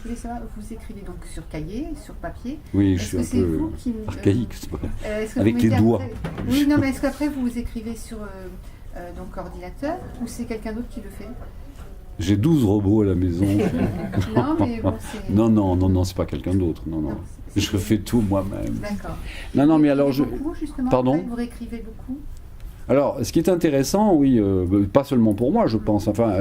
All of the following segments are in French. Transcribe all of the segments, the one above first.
je voulais savoir, vous écrivez donc sur cahier, sur papier. Oui, je suis un peu archaïque, c'est vrai. Avec les doigts. Oui, non, mais est-ce qu'après vous écrivez sur donc ordinateur ou c'est quelqu'un d'autre qui le fait? J'ai 12 robots à la maison. Non, mais bon, c'est... Non, c'est pas quelqu'un d'autre. Non. Je fais tout moi-même. D'accord. Non, mais alors beaucoup, justement, Pardon? Vous réécrivez beaucoup? Alors, ce qui est intéressant, oui, pas seulement pour moi, je pense. Enfin,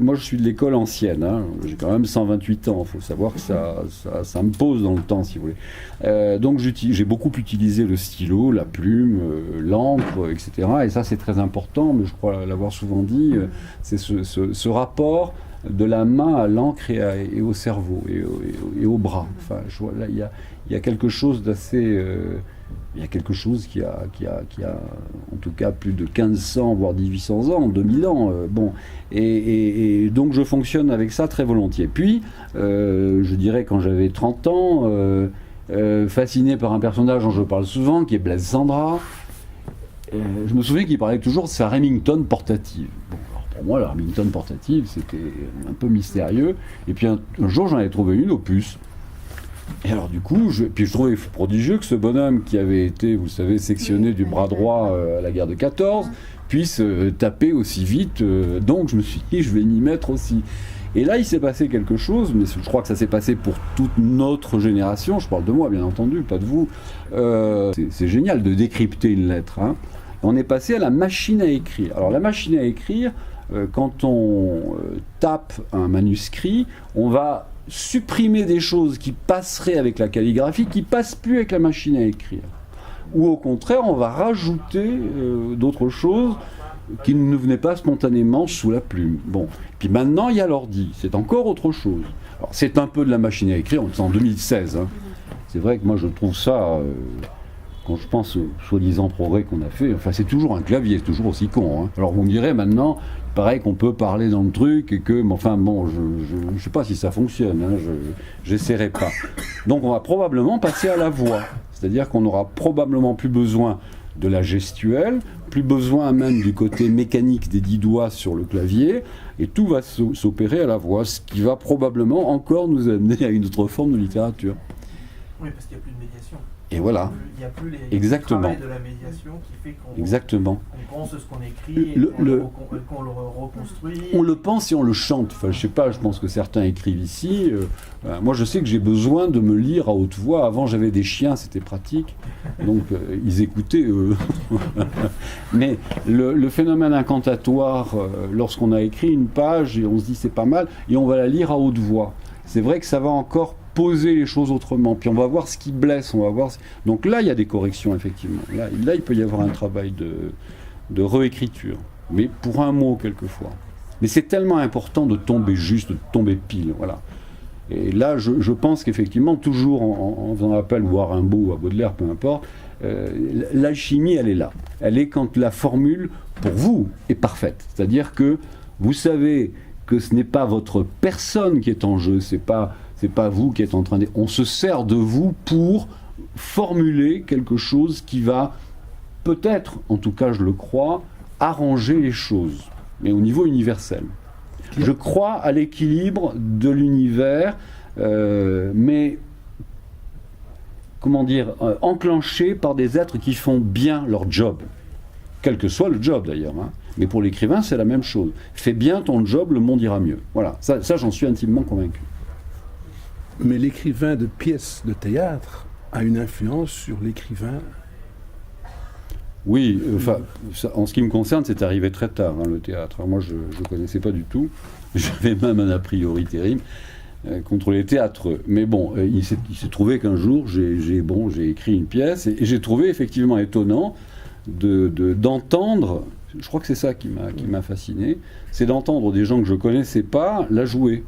moi, je suis de l'école ancienne. Hein. J'ai quand même 128 ans. Il faut savoir que ça me pose dans le temps, si vous voulez. Donc, j'ai beaucoup utilisé le stylo, la plume, l'encre, etc. Et ça, c'est très important. Mais je crois l'avoir souvent dit. C'est ce rapport de la main à l'encre et au cerveau et au bras. Enfin, je vois, là, il y a quelque chose d'assez... il y a quelque chose qui a en tout cas plus de 1500 voire 1800 ans, 2000 ans. Et donc je fonctionne avec ça très volontiers. Puis, je dirais quand j'avais 30 ans, fasciné par un personnage dont je parle souvent, qui est Blaise Cendrars, je me souviens qu'il parlait toujours de sa Remington portative. Bon, alors pour moi, la Remington portative, c'était un peu mystérieux. Et puis un jour, j'en ai trouvé une au puce. Et alors du coup, je trouvais prodigieux que ce bonhomme qui avait été, vous savez, sectionné du bras droit à la guerre de 14, puisse taper aussi vite. Donc je me suis dit, je vais m'y mettre aussi. Et là, il s'est passé quelque chose, mais je crois que ça s'est passé pour toute notre génération. Je parle de moi, bien entendu, pas de vous. C'est génial de décrypter une lettre. Hein. On est passé à la machine à écrire. Alors la machine à écrire, quand on tape un manuscrit, on va supprimer des choses qui passeraient avec la calligraphie, qui passent plus avec la machine à écrire. Ou au contraire, on va rajouter d'autres choses qui ne venaient pas spontanément sous la plume. Bon. Puis maintenant, il y a l'ordi. C'est encore autre chose. Alors, c'est un peu de la machine à écrire, on est en 2016. Hein. C'est vrai que moi, je trouve ça... quand je pense aux soi-disant progrès qu'on a fait, enfin, c'est toujours un clavier, c'est toujours aussi con. Hein. Alors, vous me direz maintenant... Pareil qu'on peut parler dans le truc et que, mais enfin bon, je ne sais pas si ça fonctionne, hein, j'essaierai pas. Donc on va probablement passer à la voix, c'est-à-dire qu'on n'aura probablement plus besoin de la gestuelle, plus besoin même du côté mécanique des 10 doigts sur le clavier, et tout va s'opérer à la voix, ce qui va probablement encore nous amener à une autre forme de littérature. Oui, parce qu'il n'y a plus de médiation. Et voilà. Il n'y a plus Exactement. travail de la médiation qui fait qu'on Exactement. on pense ce qu'on écrit et qu'on le reconstruit. On le pense et on le chante. Enfin, je sais pas, je pense que certains écrivent ici. Moi, je sais que j'ai besoin de me lire à haute voix. Avant, j'avais des chiens, c'était pratique. Donc, ils écoutaient. Mais le phénomène incantatoire, lorsqu'on a écrit une page et on se dit c'est pas mal, et on va la lire à haute voix. C'est vrai que ça va encore poser les choses autrement, puis on va voir ce qui blesse, on va voir... Donc là, il y a des corrections, effectivement. Là il peut y avoir un travail de réécriture, mais pour un mot, quelquefois. Mais c'est tellement important de tomber juste, de tomber pile, voilà. Et là, je pense qu'effectivement, toujours en faisant appel ou à Rimbaud ou à Baudelaire, peu importe, l'alchimie, elle est là. Elle est quand la formule, pour vous, est parfaite. C'est-à-dire que vous savez que ce n'est pas votre personne qui est en jeu, c'est pas vous qui êtes en train de... On se sert de vous pour formuler quelque chose qui va, peut-être, en tout cas je le crois, arranger les choses, mais au niveau universel. Je crois à l'équilibre de l'univers, mais, comment dire, enclenché par des êtres qui font bien leur job. Quel que soit le job d'ailleurs. Hein. Mais pour l'écrivain, c'est la même chose. Fais bien ton job, le monde ira mieux. Voilà, ça j'en suis intimement convaincu. Mais l'écrivain de pièces de théâtre a une influence sur l'écrivain. Oui, enfin, en ce qui me concerne, c'est arrivé très tard, hein, le théâtre. Alors moi, je ne connaissais pas du tout. J'avais même un a priori terrible contre les théâtres. Mais bon, il s'est trouvé qu'un jour, j'ai écrit une pièce et j'ai trouvé effectivement étonnant d'entendre, je crois que c'est ça qui m'a fasciné, c'est d'entendre des gens que je ne connaissais pas la jouer.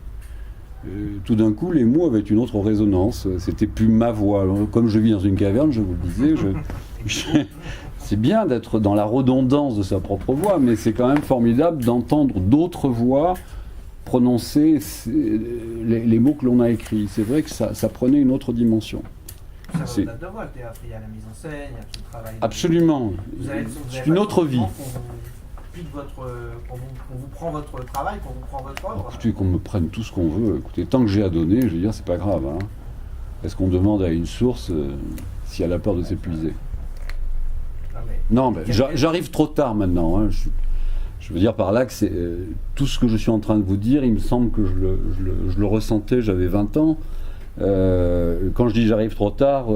Tout d'un coup, les mots avaient une autre résonance. C'était plus ma voix. Alors, comme je vis dans une caverne, je vous le disais, c'est bien d'être dans la redondance de sa propre voix, mais c'est quand même formidable d'entendre d'autres voix prononcer les mots que l'on a écrits. C'est vrai que ça prenait une autre dimension. C'est de voix, le théâtre, il y a la mise en scène, il y a tout le travail. Absolument. C'est une autre vie. pique qu'on vous prend votre travail, qu'on vous prend votre œuvre? Écoutez, qu'on me prenne tout ce qu'on veut. Écoutez, tant que j'ai à donner, je veux dire, c'est pas grave. Hein. Est-ce qu'on demande à une source si elle a peur de s'épuiser? Non, mais j'arrive trop tard maintenant. Hein. Je veux dire par là que c'est tout ce que je suis en train de vous dire, il me semble que je le ressentais, j'avais 20 ans. Quand je dis j'arrive trop tard,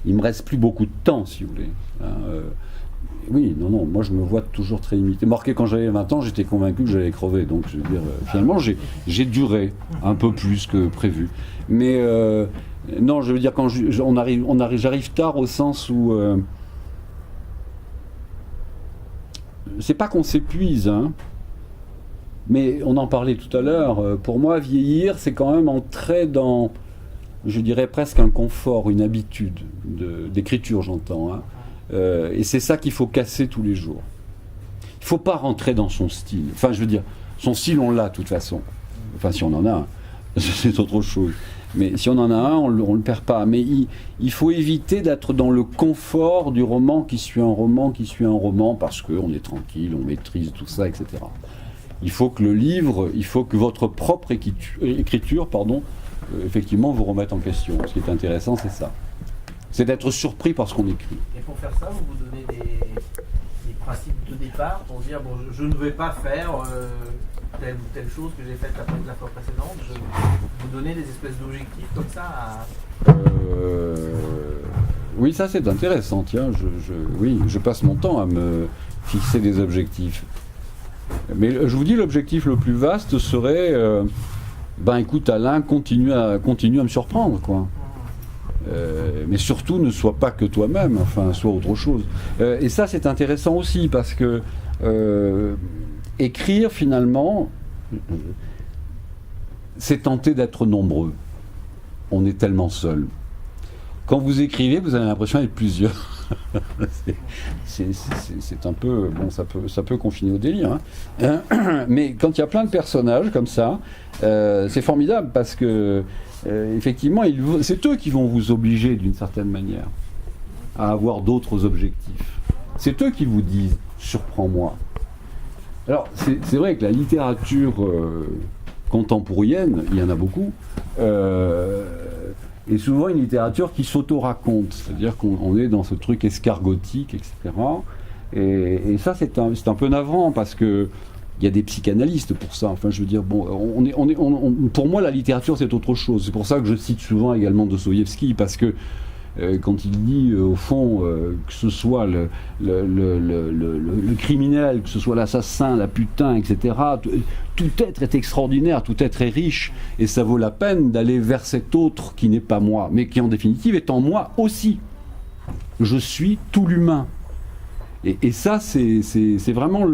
il me reste plus beaucoup de temps, si vous voulez. Hein, oui, non, moi je me vois toujours très limité. Marqué quand j'avais 20 ans, j'étais convaincu que j'allais crever. Donc je veux dire, finalement, j'ai duré un peu plus que prévu. Mais non, je veux dire, quand j'arrive tard au sens où c'est pas qu'on s'épuise, hein, mais on en parlait tout à l'heure. Pour moi, vieillir, c'est quand même entrer dans, je dirais presque un confort, une habitude d'écriture, j'entends. Hein. Et c'est ça qu'il faut casser tous les jours. Il ne faut pas rentrer dans son style. Enfin, je veux dire, son style, on l'a de toute façon. Enfin, si on en a un, c'est autre chose. Mais si on en a un, on ne le perd pas. Mais il faut éviter d'être dans le confort du roman qui suit un roman, parce qu'on est tranquille, on maîtrise tout ça, etc. Il faut que le livre, il faut que votre propre écriture, effectivement, vous remette en question. Ce qui est intéressant, c'est ça. C'est d'être surpris par ce qu'on écrit. Et pour faire ça, vous donnez des principes de départ pour dire, bon, je ne vais pas faire telle ou telle chose que j'ai faite la fois précédente. Vous donnez des espèces d'objectifs comme ça Oui, ça c'est intéressant. Tiens, je passe mon temps à me fixer des objectifs. Mais je vous dis, l'objectif le plus vaste serait, écoute Alain, continue à me surprendre, quoi. Mais surtout, ne sois pas que toi-même, enfin, sois autre chose. Et ça, c'est intéressant aussi, parce que écrire, finalement, c'est tenter d'être nombreux. On est tellement seul. Quand vous écrivez, vous avez l'impression d'être plusieurs. C'est un peu... Bon, ça peut confiner au délire. Hein. Mais quand il y a plein de personnages comme ça, c'est formidable, parce que effectivement, c'est eux qui vont vous obliger d'une certaine manière à avoir d'autres objectifs. C'est eux qui vous disent « surprends-moi ». Alors, c'est vrai que la littérature contemporaine, il y en a beaucoup, est souvent une littérature qui s'auto-raconte, c'est-à-dire qu'on est dans ce truc escargotique, etc. Et ça, c'est un peu navrant, parce que il y a des psychanalystes pour ça. Enfin, je veux dire, bon, pour moi, la littérature, c'est autre chose. C'est pour ça que je cite souvent également Dostoïevski, parce que quand il dit, au fond, que ce soit le criminel, que ce soit l'assassin, la putain, etc., tout être est extraordinaire, tout être est riche, et ça vaut la peine d'aller vers cet autre qui n'est pas moi, mais qui, en définitive, est en moi aussi. Je suis tout l'humain. Et ça, c'est vraiment,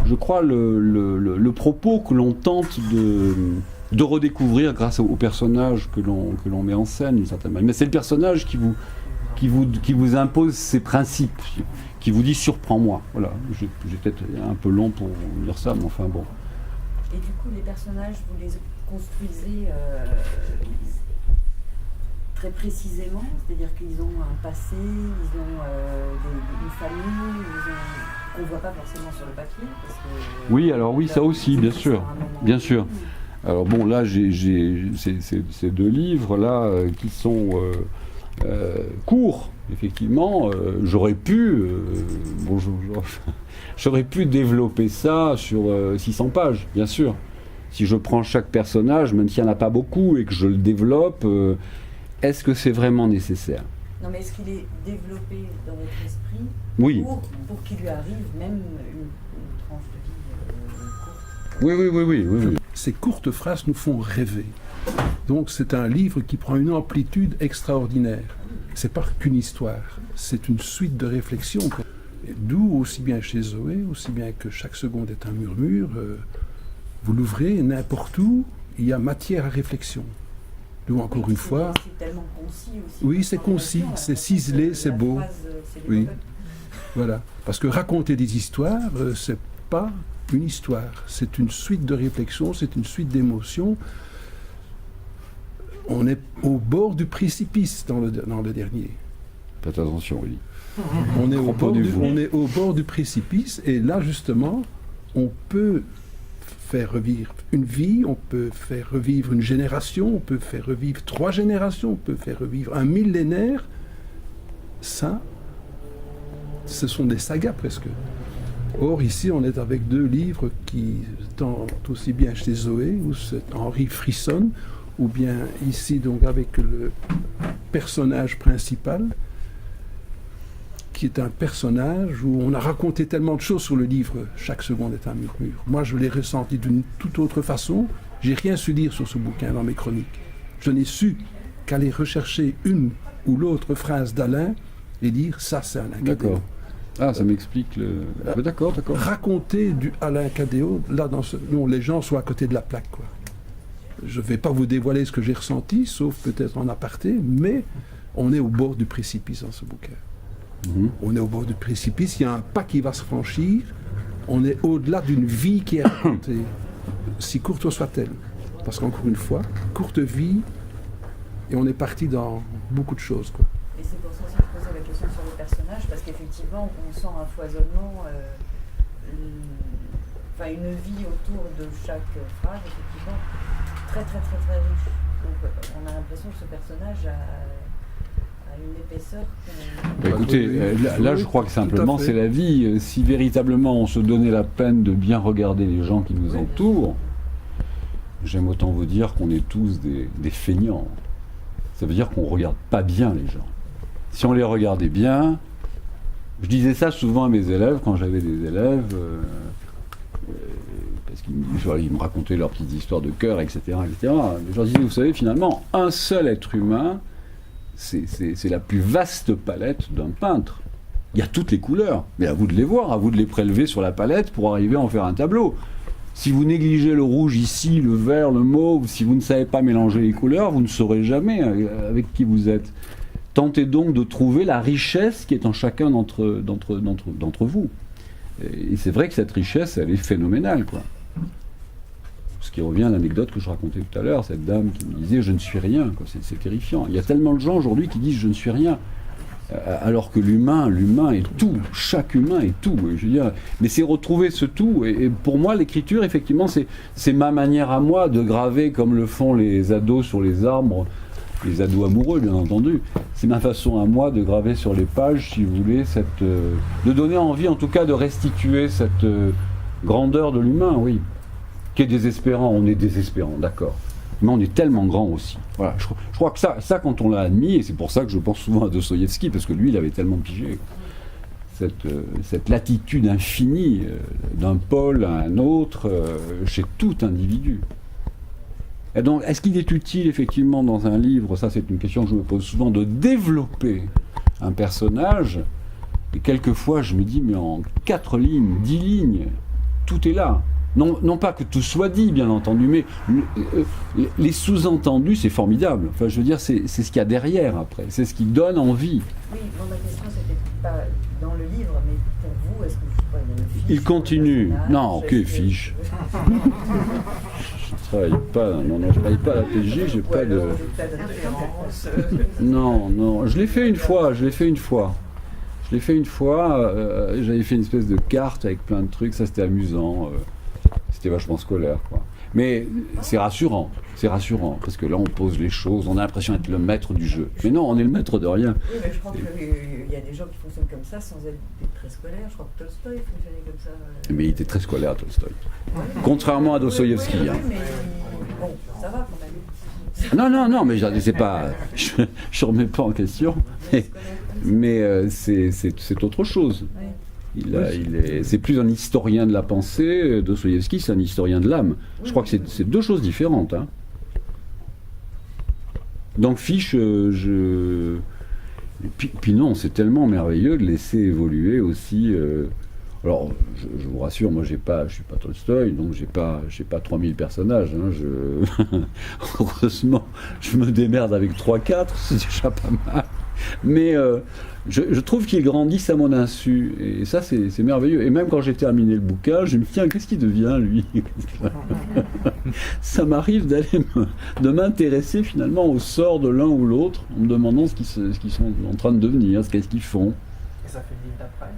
je crois, le propos que l'on tente de redécouvrir grâce aux personnages que l'on met en scène, d'une certaine manière. Mais c'est le personnage qui vous impose ses principes, qui vous dit « surprends-moi ». Voilà, j'ai peut-être un peu long pour dire ça, mais enfin bon. Et du coup, les personnages, vous les construisez très précisément, c'est-à-dire qu'ils ont un passé, ils ont une famille, qu'on ne voit pas forcément sur le papier. Parce que, oui, alors oui, ça aussi, bien sûr, bien sûr. Alors bon, là, j'ai ces deux livres-là qui sont courts, effectivement. J'aurais pu développer ça sur 600 pages, bien sûr. Si je prends chaque personnage, même s'il n'y en a pas beaucoup, et que je le développe, est-ce que c'est vraiment nécessaire? Non, mais est-ce qu'il est développé dans votre esprit? Oui. Pour qu'il lui arrive même une tranche de vie courte? Oui. Ces courtes phrases nous font rêver. Donc c'est un livre qui prend une amplitude extraordinaire. C'est pas qu'une histoire, c'est une suite de réflexions. D'où, aussi bien chez Zoé, aussi bien que chaque seconde est un murmure, vous l'ouvrez n'importe où, il y a matière à réflexion. D'où encore une fois... C'est tellement concis aussi. Oui, c'est concis, c'est ciselé, c'est beau. Oui, voilà. Parce que raconter des histoires, c'est pas une histoire, c'est une suite de réflexions, c'est une suite d'émotions. On est au bord du précipice dans le dernier. Faites attention, oui. On est, Reprenez-vous. on est au bord du précipice, et là, justement, on peut faire revivre une vie, on peut faire revivre une génération, on peut faire revivre 3 générations, on peut faire revivre un millénaire. Ça, ce sont des sagas presque. Or, ici, on est avec 2 livres qui sont aussi bien chez Zoé, où c'est Henri frissonne, ou bien ici, donc, avec le personnage principal, qui est un personnage où on a raconté tellement de choses sur le livre, chaque seconde est un murmure. Moi, je l'ai ressenti d'une toute autre façon. J'ai rien su dire sur ce bouquin dans mes chroniques. Je n'ai su qu'aller rechercher une ou l'autre phrase d'Alain et dire ça, c'est Alain Cadéot. D'accord. Ah, ça m'explique le... Ah, d'accord. Raconter du Alain Cadéot, là, dont les gens sont à côté de la plaque, quoi. Je ne vais pas vous dévoiler ce que j'ai ressenti, sauf peut-être en aparté, mais on est au bord du précipice dans ce bouquin. On est au bord du précipice, il y a un pas qui va se franchir, on est au-delà d'une vie qui est racontée, si courte soit-elle. Parce qu'encore une fois, courte vie, et on est parti dans beaucoup de choses, quoi. Et c'est pour ça que je posais la question sur le personnage, parce qu'effectivement, on sent un foisonnement, une vie autour de chaque phrase, effectivement, très riche. Donc on a l'impression que ce personnage a une épaisseur. Écoutez, là je crois que simplement c'est la vie. Si véritablement on se donnait la peine de bien regarder les gens qui nous entourent, j'aime autant vous dire qu'on est tous des feignants. Ça veut dire qu'on ne regarde pas bien les gens. Si on les regardait bien, je disais ça souvent à mes élèves quand j'avais des élèves, parce qu'ils me racontaient leurs petites histoires de cœur, etc. Je leur disais, vous savez, finalement, un seul être humain, c'est la plus vaste palette d'un peintre. Il y a toutes les couleurs, mais à vous de les voir, à vous de les prélever sur la palette pour arriver à en faire un tableau. Si vous négligez le rouge ici, le vert, le mauve, si vous ne savez pas mélanger les couleurs, vous ne saurez jamais avec qui vous êtes. Tentez donc de trouver la richesse qui est en chacun d'entre vous. Et c'est vrai que cette richesse, elle est phénoménale, quoi. Ce qui revient à l'anecdote que je racontais tout à l'heure, cette dame qui me disait « je ne suis rien », c'est terrifiant. Il y a tellement de gens aujourd'hui qui disent « je ne suis rien », alors que l'humain est tout, chaque humain est tout. Je veux dire, mais c'est retrouver ce tout, et pour moi l'écriture, effectivement, c'est ma manière à moi de graver comme le font les ados sur les arbres, les ados amoureux bien entendu. C'est ma façon à moi de graver sur les pages, si vous voulez, de donner envie en tout cas de restituer cette grandeur de l'humain, oui. Qui est désespérant, on est désespérant, d'accord. Mais on est tellement grand aussi. Voilà, je crois que ça, quand on l'a admis, et c'est pour ça que je pense souvent à Dostoïevski, parce que lui, il avait tellement pigé cette latitude infinie d'un pôle à un autre chez tout individu. Et donc, est-ce qu'il est utile, effectivement, dans un livre, ça c'est une question que je me pose souvent, de développer un personnage, et quelquefois je me dis, mais en 4 lignes, 10 lignes, tout est là. Non pas que tout soit dit, bien entendu, mais les sous-entendus, c'est formidable. Enfin, je veux dire, c'est ce qu'il y a derrière, après. C'est ce qui donne envie. Oui, bon, ma question, c'était pas dans le livre, mais pour vous, est-ce que il y a une fiche? Il continue. Non, que fiche. Je travaille pas, je travaille pas à la PJ, j'ai pas de... Non, je l'ai fait une fois. J'avais fait une espèce de carte avec plein de trucs, ça c'était amusant. C'était vachement scolaire, quoi. Mais c'est rassurant, parce que là on pose les choses, on a l'impression d'être le maître du jeu. Mais non, on est le maître de rien. Oui, mais je crois qu'il y a des gens qui fonctionnent comme ça sans être très scolaires. Je crois que Tolstoï fonctionnait comme ça. Mais il était très scolaire, Tolstoï. Contrairement à Dostoïevski. Oui, mais bon, ça va quand même. Non, mais c'est pas... Je remets pas en question. Mais c'est autre chose. Oui. C'est plus un historien de la pensée, Dostoïevski, c'est un historien de l'âme. Je crois que c'est 2 choses différentes. Hein. Donc Fiche, puis non, c'est tellement merveilleux de laisser évoluer aussi. Alors, je vous rassure, moi je suis pas Tolstoï, donc j'ai pas 3000 personnages. Hein. Heureusement, je me démerde avec 3-4, c'est déjà pas mal. Mais je trouve qu'ils grandissent à mon insu. Et ça, c'est merveilleux. Et même quand j'ai terminé le bouquin, je me dis, tiens, qu'est-ce qu'il devient, lui? Ça m'arrive de m'intéresser finalement au sort de l'un ou l'autre, en me demandant ce qu'ils sont en train de devenir, qu'est-ce qu'ils font. Et ça fait 10 minutes après.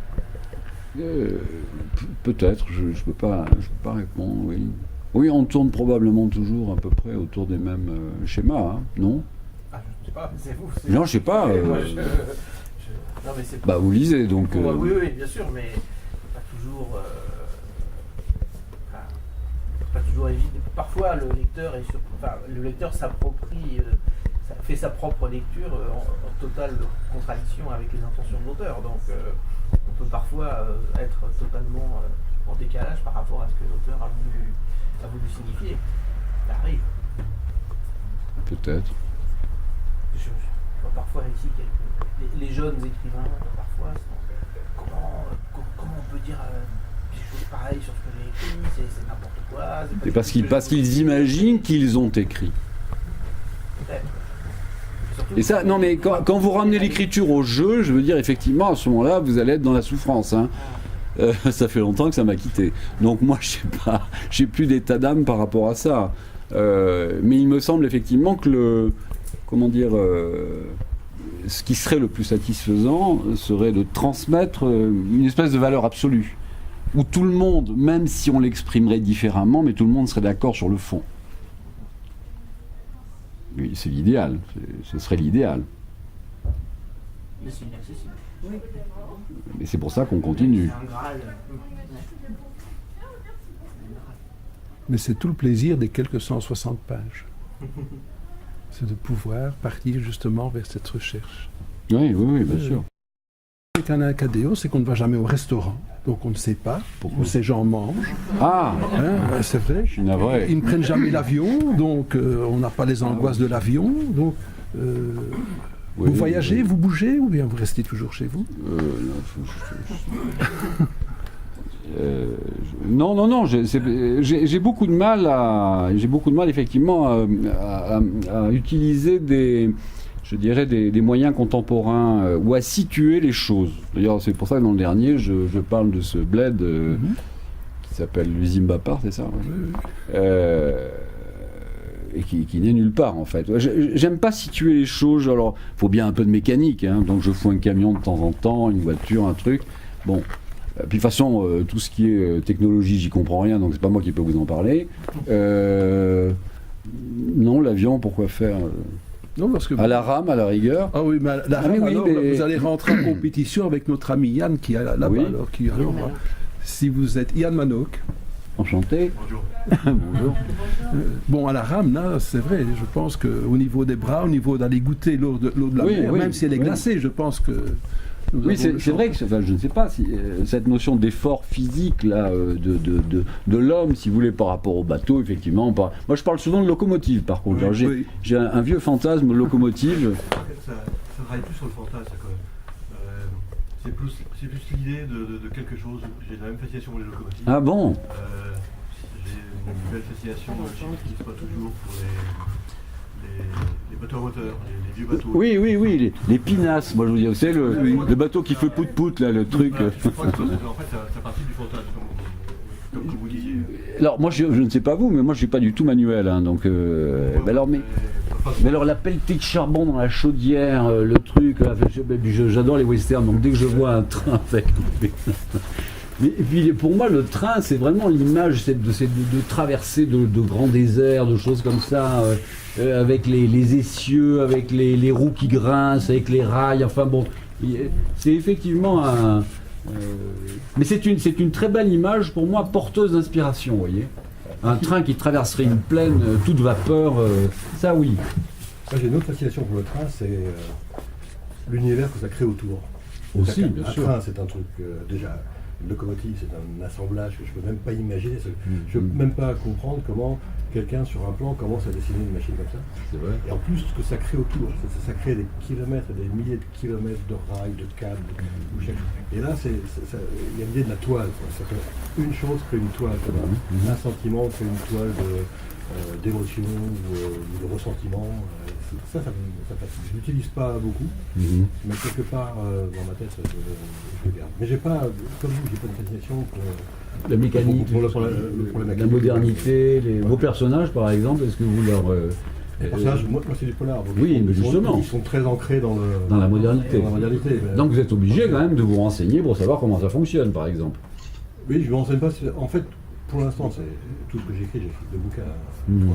Peut-être, je ne peux pas répondre, oui. Oui, on tourne probablement toujours à peu près autour des mêmes schémas, hein, non? Ah, je ne sais pas, c'est vous. Non, je sais pas. Non, mais c'est Bah, vous lisez, donc... Oui, bien sûr, mais pas toujours... pas toujours évident. Parfois, le lecteur s'approprie... fait sa propre lecture en totale contradiction avec les intentions de l'auteur. Donc on peut parfois être totalement en décalage par rapport à ce que l'auteur a voulu signifier. Ça arrive. Peut-être. Je vois parfois ici les jeunes écrivains, parfois, comment on peut dire des choses pareilles sur ce que j'ai écrit, c'est n'importe quoi. C'est parce qu'ils imaginent qu'ils ont écrit. Peut-être. Et ça, non mais quand vous ramenez l'écriture au jeu, je veux dire effectivement à ce moment-là, vous allez être dans la souffrance. Hein. Ça fait longtemps que ça m'a quitté. Donc moi, je sais pas, j'ai plus d'état d'âme par rapport à ça. Mais il me semble effectivement que ce qui serait le plus satisfaisant serait de transmettre une espèce de valeur absolue, où tout le monde, même si on l'exprimerait différemment, mais tout le monde serait d'accord sur le fond. Oui, c'est l'idéal, ce serait l'idéal. Mais c'est inaccessible. Oui. Mais c'est pour ça qu'on continue. C'est un Graal. Mais c'est tout le plaisir des quelques 160 pages. C'est de pouvoir partir justement vers cette recherche. Oui, bien sûr. Avec un Acadéo, c'est qu'on ne va jamais au restaurant. Donc on ne sait pas Pourquoi où ces gens mangent. Ah, C'est vrai. je suis navré. Ils ne prennent jamais l'avion, donc on n'a pas les angoisses de l'avion. Donc vous voyagez, vous bougez, ou bien vous restez toujours chez vous? Non. J'ai beaucoup de mal effectivement à utiliser des moyens contemporains ou à situer les choses. D'ailleurs, c'est pour ça que dans le dernier, je parle de ce bled qui s'appelle l'Uzimba Park, c'est ça, ouais. Et qui n'est nulle part en fait. J'aime pas situer les choses. Alors, faut bien un peu de mécanique, hein, donc je fous un camion de temps en temps, une voiture, un truc. Bon. Puis de toute façon, tout ce qui est technologie, j'y comprends rien, donc c'est pas moi qui peux vous en parler. Non, l'avion, pourquoi faire Non, parce que à la rame, à la rigueur. Ah oui, mais la rame, oui, alors, mais... vous allez rentrer en compétition avec notre ami Yann qui est là-bas. Oui. Alors, si vous êtes Yann Manouk. Enchanté. Bonjour. Bonjour. Bon, à la rame, là, c'est vrai, je pense qu'au niveau des bras, au niveau d'aller goûter l'eau de la mer, même si elle est glacée, je pense que... Oui, c'est vrai que, enfin, je ne sais pas si cette notion d'effort physique là, de l'homme, si vous voulez, par rapport au bateau, effectivement. Moi, je parle souvent de locomotive, par contre. Oui, J'ai un vieux fantasme de locomotive. Ça travaille plus sur le fantasme, quand même. C'est plus l'idée de quelque chose. J'ai la même fascination pour les locomotives. Ah bon? J'ai une belle fascination qui n'existe pas toujours pour les bateaux à moteur, les vieux bateaux. Oui, les pinasses, moi je vous dis, vous savez, le bateau qui fait pout-pout, là, le truc. Je crois que en fait, ça participe du fantasme, comme vous disiez. Alors, moi, je ne sais pas vous, mais moi, je suis pas du tout manuel, hein, donc... Mais alors, la pelletée de charbon dans la chaudière, le truc, là, j'adore les westerns, donc dès que je vois un train avec... Mais, et puis pour moi, le train, c'est vraiment l'image de traverser de grands déserts, de choses comme ça, avec les essieux, avec les roues qui grincent, avec les rails, enfin bon, c'est effectivement un... mais c'est une très belle image, pour moi, porteuse d'inspiration, vous voyez. Un train qui traverserait une plaine toute vapeur, ça oui. Moi j'ai une autre fascination pour le train, c'est l'univers que ça crée autour. Aussi, Un bien sûr. train, c'est un truc déjà... Une locomotive, c'est un assemblage que je ne peux même pas imaginer. Je ne peux même pas comprendre comment quelqu'un sur un plan commence à dessiner une machine comme ça. C'est vrai. Et en plus, ce que ça crée autour, ça crée des kilomètres, des milliers de kilomètres de rails, de câbles. Et là, il y a l'idée de la toile. Une chose crée une toile. Un sentiment crée une toile d'émotion ou de ressentiment. Ça me fatigue. Je l'utilise pas beaucoup, Mhm. mais quelque part dans ma tête, je le garde. Mais j'ai pas, comme vous, j'ai pas de fascination pour La mécanique, pour le problème la mécanique. modernité, vos personnages par exemple, est-ce que vous leur... Les personnages, moi c'est du polar. Donc Oui, mais ils sont- justement. Ils sont très ancrés dans Dans la modernité. Dans la modernité. Mais- Donc vous êtes obligé quand même de vous renseigner pour savoir comment ça fonctionne par exemple. Oui, je ne me renseigne pas. En fait, pour l'instant, c'est tout ce que j'écris de bouquins. Mhm.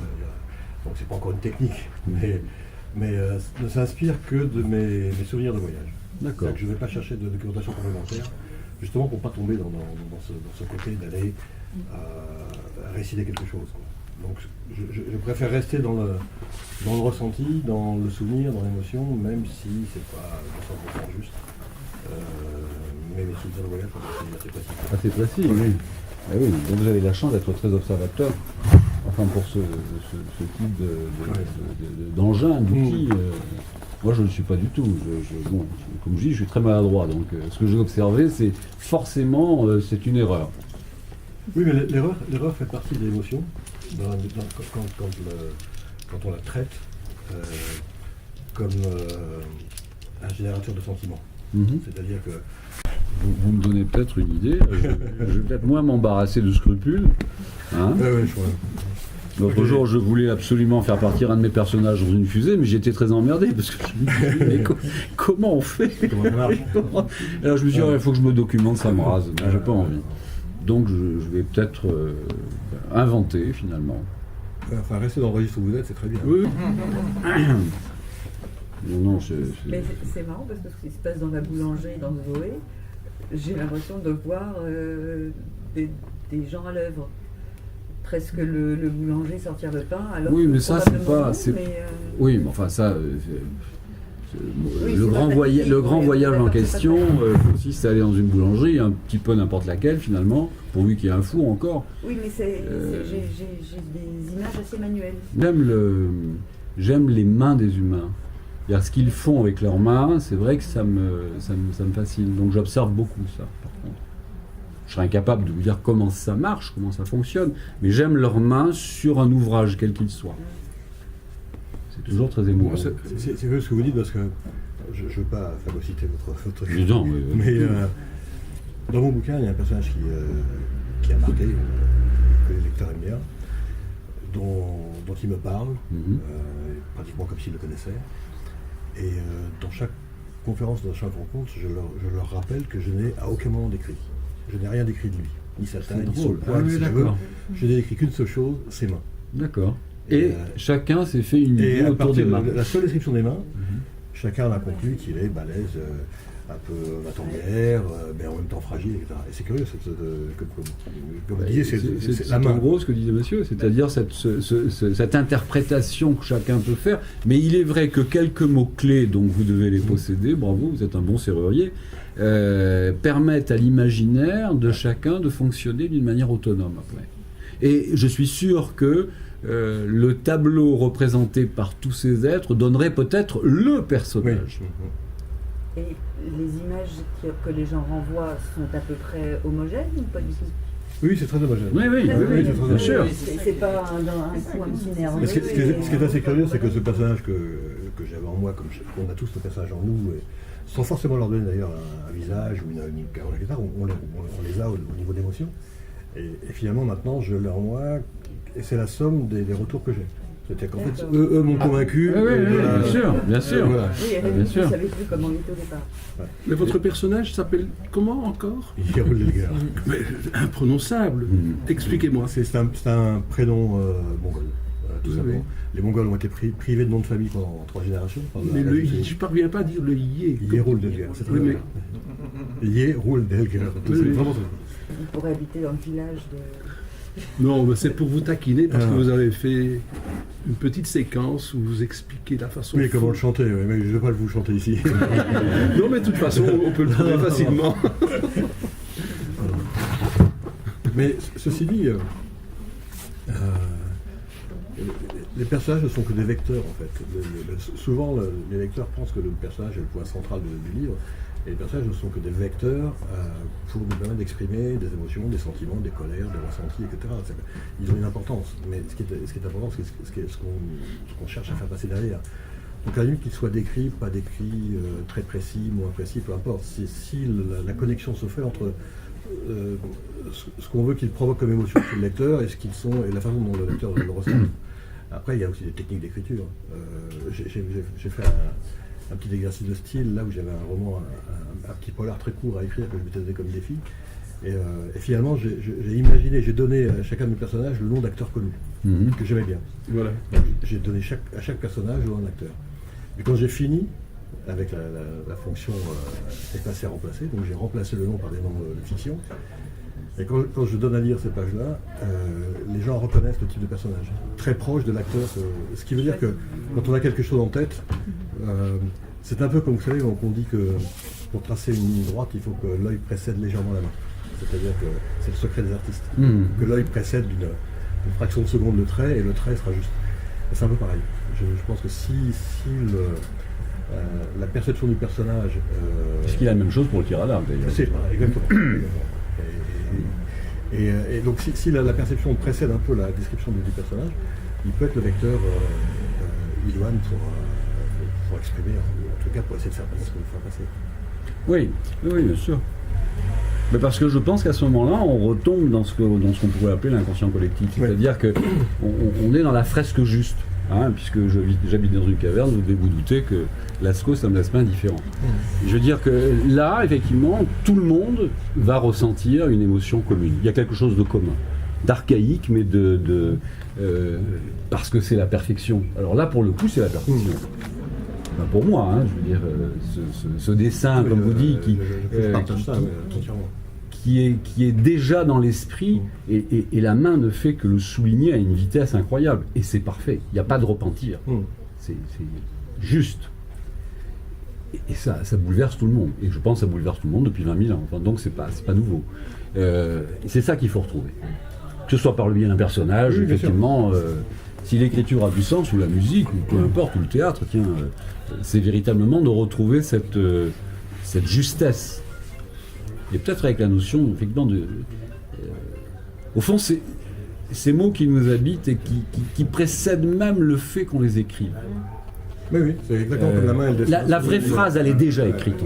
Donc c'est pas encore une technique, mais ne s'inspire que de mes souvenirs de voyage. D'accord. C'est-à-dire que je ne vais pas chercher de documentation complémentaire, justement pour ne pas tomber dans ce côté d'aller réciter quelque chose, quoi. Donc je préfère rester dans le ressenti, dans le souvenir, dans l'émotion, même si c'est pas 200% juste. Mais mes souvenirs de voyage sont assez précis. Assez précis, oui. Ah oui, donc vous avez la chance d'être très observateur, enfin pour ce type d'engin, d'outil. Moi je ne le suis pas du tout. Bon, comme je dis, je suis très maladroit, donc ce que j'ai observé, c'est forcément c'est une erreur. Oui, mais l'erreur fait partie de l'émotion quand on la traite comme un générateur de sentiments. Mhm. C'est-à-dire que Vous me donnez peut-être une idée. Je vais peut-être moins m'embarrasser de scrupules. Hein. je vois. L'autre jour, je voulais absolument faire partir un de mes personnages dans une fusée, mais j'étais très emmerdé parce que je me disais, mais comment on fait? Comment ça marche? Alors je me suis dit, il faut que je me documente, ça me rase. J'ai pas envie. Donc je vais peut-être inventer finalement. Enfin, rester dans le registre où vous êtes, c'est très bien. Oui. Non, Mais c'est marrant parce que ce qui se passe dans la boulangerie, dans Zoé, j'ai l'impression de voir des gens à l'œuvre. Presque le boulanger sortir le pain. Alors oui, que mais ça, c'est probablement pas. non, c'est- mais, Oui, mais enfin, ça. Oui, Le c'est grand, pas le grand oui, voyage en d'accord, c'est pas question consiste à aller dans une boulangerie, un petit peu n'importe laquelle finalement, pourvu qu'il y ait un four encore. Oui, mais j'ai des images assez manuelles. J'aime les mains des humains. C'est-à-dire, ce qu'ils font avec leurs mains, c'est vrai que ça me fascine. Donc j'observe beaucoup ça, par contre. Je serais incapable de vous dire comment ça marche, comment ça fonctionne, mais j'aime leurs mains sur un ouvrage, quel qu'il soit. C'est toujours très émouvant. C'est vrai ce que vous dites, parce que je ne veux pas phagocyter votre Évident, mais dans mon bouquin, il y a un personnage qui a marqué, que les lecteurs aiment bien, dont il me parle, pratiquement comme s'il le connaissait. Et dans chaque conférence, dans chaque rencontre, je leur rappelle que je n'ai à aucun moment décrit. Je n'ai rien décrit de lui, ni sa taille, ni son poids, ni ses cheveux. Je n'ai décrit qu'une seule chose, ses mains. D'accord. Et chacun s'est fait une Et idée à autour des partir mains. de la seule description des mains, chacun en a conclu qu'il est balèze, un peu matambière, mais en même temps fragile, etc. Et c'est curieux, comme vous disiez, c'est la en main. gros ce que disait monsieur, c'est-à-dire cette interprétation que chacun peut faire. Mais il est vrai que quelques mots-clés, donc vous devez les posséder, bravo, vous êtes un bon serrurier, permettent à l'imaginaire de chacun de fonctionner d'une manière autonome après. Et je suis sûr que le tableau représenté par tous ces êtres donnerait peut-être le personnage. Et les images que les gens renvoient sont à peu près homogènes ou pas du tout? Oui, c'est très homogène. Oui, oui, Très oui, homogène. c'est très bien sûr. C'est pas un coup un petit nerveux. Mais ce qui est assez curieux, c'est que ce personnage que j'avais en moi, comme on a tous ce personnage en nous, et sans forcément leur donner d'ailleurs un visage ou une carole, etc., on les a au niveau d'émotion. Et finalement, maintenant, je leur envoie, et c'est la somme des retours que j'ai. C'est-à-dire qu'en fait, eux m'ont convaincu. Oui, bien sûr. Voilà. Oui, bien elle sûr. ne savait plus comment il était au départ. Mais votre personnage s'appelle comment encore? Il roule des gars. Mais imprononçable. Expliquez-moi. C'est un prénom mongol, tout Oui, simplement. oui. Les Mongols ont été privés de nom de famille pendant 3 générations. Mais je ne parviens pas à dire le yé. Roule Delger, c'est très Oui, bien. Yé roule Delger. C'est Oui, oui. vraiment ça. Il pourrait habiter dans le village de... Non, mais c'est pour vous taquiner parce que vous avez fait une petite séquence où vous expliquez la façon. Oui, comment le chanter, oui, mais je ne vais pas vous chanter ici. Non, mais de toute façon, on peut le trouver facilement. Mais ceci dit, les personnages ne sont que des vecteurs en fait. Souvent, les lecteurs pensent que le personnage est le point central du livre, Et les personnages ne sont que des vecteurs pour nous permettre d'exprimer des émotions, des sentiments, des colères, des ressentis, etc. Ils ont une importance, mais ce qui est important, c'est ce qu'on cherche à faire passer derrière. Donc à la limite qu'ils soient décrits, pas décrits, très précis, moins précis, peu importe. Si la connexion se fait entre ce qu'on veut qu'ils provoquent comme émotion chez le lecteur et ce qu'ils sont et la façon dont le lecteur le ressent. Après, il y a aussi des techniques d'écriture. J'ai fait un petit exercice de style, là où j'avais un roman, un petit polar très court à écrire que je m'étais donné comme défi. Et finalement, j'ai donné à chacun de mes personnages le nom d'acteur connu, que j'aimais bien. Voilà. Donc, j'ai donné à chaque personnage le nom d'acteur. Et quand j'ai fini, avec la fonction effacer, remplacer, donc j'ai remplacé le nom par des noms de fiction. Et quand je donne à lire ces pages-là, les gens reconnaissent le type de personnage, très proche de l'acteur. Ce qui veut dire que quand on a quelque chose en tête, c'est un peu comme vous savez, on dit que pour tracer une ligne droite, il faut que l'œil précède légèrement la main. C'est-à-dire que c'est le secret des artistes, que l'œil précède d'une fraction de seconde le trait et le trait sera juste. Et c'est un peu pareil. Je pense que si la perception du personnage... Est-ce qu'il a la même chose pour le tir à l'arc d'ailleurs? C'est exactement. Et donc si la perception précède un peu la description du personnage, il peut être le vecteur idoine pour exprimer, en tout cas pour essayer de faire passer ce qu'on veut faire passer. Oui, bien sûr. Mais parce que je pense qu'à ce moment-là, on retombe dans ce qu'on pourrait appeler l'inconscient collectif. C'est-à-dire qu'on est dans la fresque juste. Puisque j'habite dans une caverne, vous devez vous douter que Lascaux, ça me laisse pas indifférent. Je veux dire que là, effectivement, tout le monde va ressentir une émotion commune. Il y a quelque chose de commun, d'archaïque, mais parce que c'est la perfection. Alors là, pour le coup, c'est la perfection. Enfin, pour moi, je veux dire, ce dessin, comme vous dites, qui est déjà dans l'esprit, et la main ne fait que le souligner à une vitesse incroyable. Et c'est parfait, il n'y a pas de repentir. C'est juste. Et ça bouleverse tout le monde. Et je pense que ça bouleverse tout le monde depuis 20 000 ans. Enfin, donc c'est pas nouveau. C'est ça qu'il faut retrouver. Que ce soit par le biais d'un personnage, effectivement, si l'écriture a du sens, ou la musique, ou peu importe, ou le théâtre, c'est véritablement de retrouver cette justesse. Et peut-être avec la notion, effectivement, au fond, c'est ces mots qui nous habitent et qui précèdent même le fait qu'on les écrive. Oui, c'est exactement comme la main. La vraie phrase, elle est déjà écrite.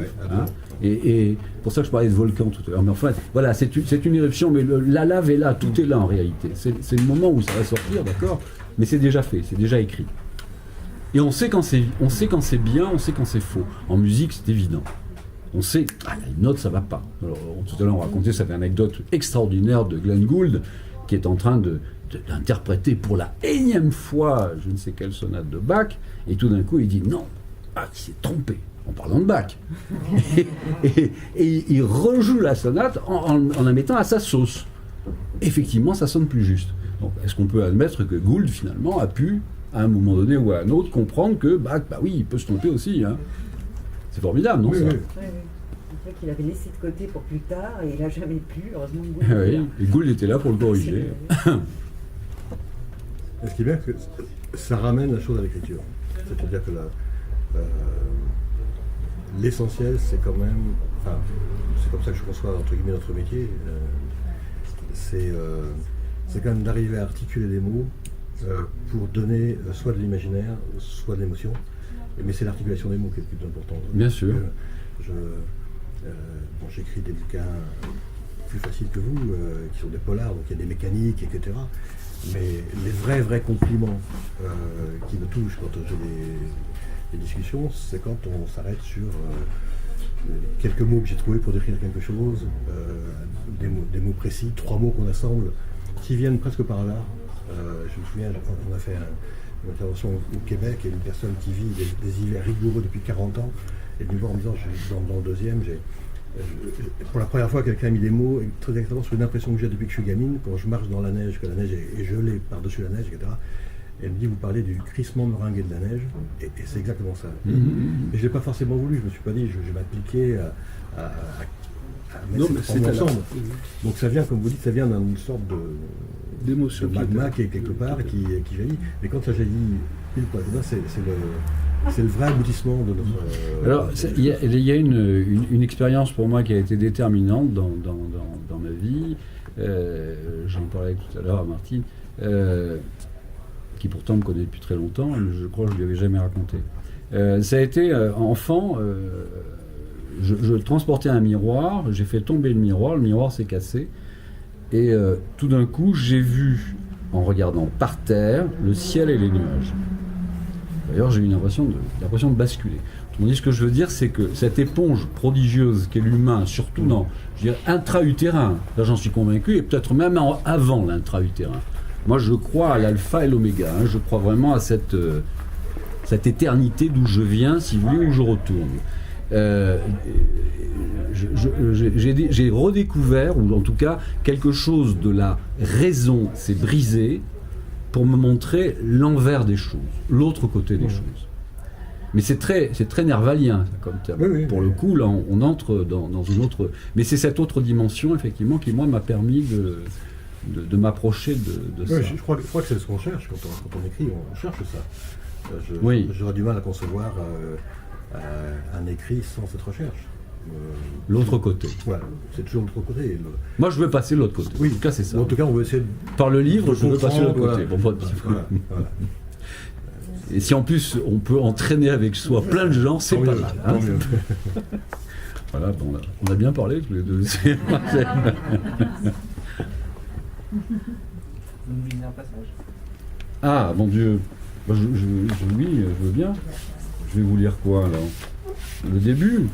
Et pour ça que je parlais de volcan tout à l'heure. Mais enfin, voilà, c'est une éruption, mais la lave est là, tout est là en réalité. C'est le moment où ça va sortir, d'accord, mais c'est déjà fait, c'est déjà écrit. Et on sait quand c'est bien, on sait quand c'est faux. En musique, c'est évident. On sait, une note, ça va pas. Alors, tout à l'heure, on racontait cette anecdote extraordinaire de Glenn Gould, qui est en train d'interpréter pour la énième fois je ne sais quelle sonate de Bach, et tout d'un coup, il dit non, il s'est trompé, en parlant de Bach. et il rejoue la sonate en la mettant à sa sauce. Effectivement, ça sonne plus juste. Donc, est-ce qu'on peut admettre que Gould, finalement, a pu, à un moment donné ou à un autre, comprendre que Bach, il peut se tromper aussi, C'est formidable, non, ça? Oui. C'est vrai qu'il avait laissé de côté pour plus tard et il n'a jamais pu, heureusement que Gould était là. Et Gould était là pour le corriger. Et ce qui est bien, c'est que ça ramène la chose à l'écriture. C'est-à-dire que l'essentiel, c'est quand même, c'est comme ça que je conçois entre guillemets notre métier, c'est quand même d'arriver à articuler des mots pour donner soit de l'imaginaire, soit de l'émotion. Mais c'est l'articulation des mots qui est le plus important. Bien sûr. J'écris des bouquins plus faciles que vous, qui sont des polars, donc il y a des mécaniques, etc. Mais les vrais compliments qui me touchent quand j'ai des discussions, c'est quand on s'arrête sur quelques mots que j'ai trouvés pour décrire quelque chose, des mots précis, 3 mots qu'on assemble, qui viennent presque par hasard. Je me souviens, on a fait une intervention au Québec, et une personne qui vit des hivers rigoureux depuis 40 ans est venue voir en me disant, dans le deuxième, pour la première fois, quelqu'un a mis des mots très exactement sur une impression que j'ai depuis que je suis gamine, quand je marche dans la neige, que la neige est gelée par-dessus la neige, etc. Et elle me dit, vous parlez du crissement meringué de la neige, et c'est exactement ça. Mais je ne l'ai pas forcément voulu, je ne me suis pas dit, je vais m'appliquer à mettre ces trois mots ensemble. Donc ça vient, comme vous dites, ça vient d'une sorte d'émotion, de magma qui est quelque part, qui jaillit. Mais quand ça jaillit pile poil, c'est c'est le vrai aboutissement de notre... Alors, il y a une expérience pour moi qui a été déterminante dans ma vie. J'en parlais tout à l'heure à Martine, qui pourtant me connaît depuis très longtemps, mais je crois que je ne lui avais jamais raconté. Ça a été, enfant, je transportais un miroir, j'ai fait tomber le miroir s'est cassé, et tout d'un coup, j'ai vu, en regardant par terre, le ciel et les nuages. D'ailleurs, j'ai eu l'impression de basculer. Autrement dit, ce que je veux dire, c'est que cette éponge prodigieuse qu'est l'humain, surtout dans, je dirais, intra-utérin, là j'en suis convaincu, et peut-être même avant l'intra-utérin. Moi, je crois à l'alpha et l'oméga, hein, je crois vraiment à cette éternité d'où je viens, si vous voulez, où je retourne. J'ai redécouvert, ou en tout cas, quelque chose de la raison s'est brisé pour me montrer l'envers des choses, l'autre côté des choses. Mais c'est très nervalien comme terme. Oui, pour le coup, là, on entre dans une autre... Mais c'est cette autre dimension, effectivement, qui, moi, m'a permis de m'approcher de ça. Je crois que c'est ce qu'on cherche quand on écrit, on cherche ça. J'aurais du mal à concevoir un écrit sans cette recherche. L'autre côté. Voilà, c'est toujours l'autre côté. Moi, je veux passer de l'autre côté. Oui. En tout cas, c'est ça. En tout cas, on veut essayer de... Par le livre, je veux passer de l'autre voilà. côté. Bon, Voilà. Et si en plus, on peut entraîner avec soi plein de gens, c'est pas mal. Hein. Voilà, bon, on a bien parlé tous les deux. Vous nous lisez un passage? Ah, mon Dieu. Oui, je veux bien. Je vais vous lire quoi, alors? Le début.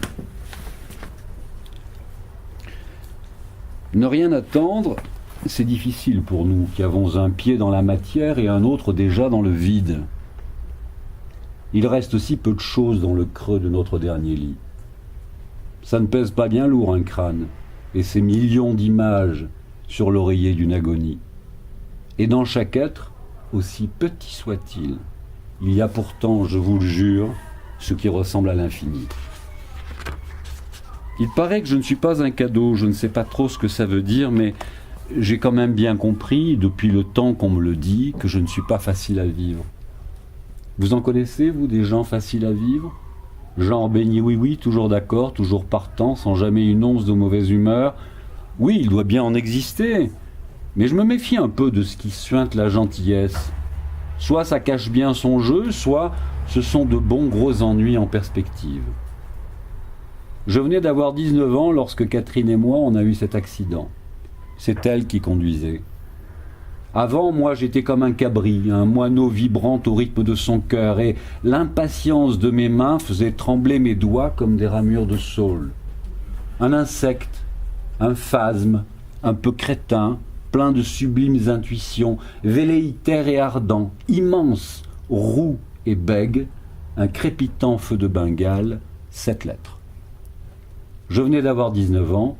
Ne rien attendre, c'est difficile pour nous qui avons un pied dans la matière et un autre déjà dans le vide. Il reste aussi peu de choses dans le creux de notre dernier lit. Ça ne pèse pas bien lourd un crâne, et ces millions d'images sur l'oreiller d'une agonie. Et dans chaque être, aussi petit soit-il, il y a pourtant, je vous le jure, ce qui ressemble à l'infini. Il paraît que je ne suis pas un cadeau, je ne sais pas trop ce que ça veut dire, mais j'ai quand même bien compris, depuis le temps qu'on me le dit, que je ne suis pas facile à vivre. Vous en connaissez, vous, des gens faciles à vivre? Genre béni oui, toujours d'accord, toujours partant, sans jamais une once de mauvaise humeur. Oui, il doit bien en exister, mais je me méfie un peu de ce qui suinte la gentillesse. Soit ça cache bien son jeu, soit ce sont de bons gros ennuis en perspective. Je venais d'avoir 19 ans lorsque Catherine et moi on a eu cet accident. C'est elle qui conduisait. Avant, moi, j'étais comme un cabri, un moineau vibrant au rythme de son cœur, et l'impatience de mes mains faisait trembler mes doigts comme des ramures de saule. Un insecte, un phasme, un peu crétin, plein de sublimes intuitions, velléitaire et ardent, immense, roux et bègue, un crépitant feu de Bengale, 7 lettres. Je venais d'avoir 19 ans,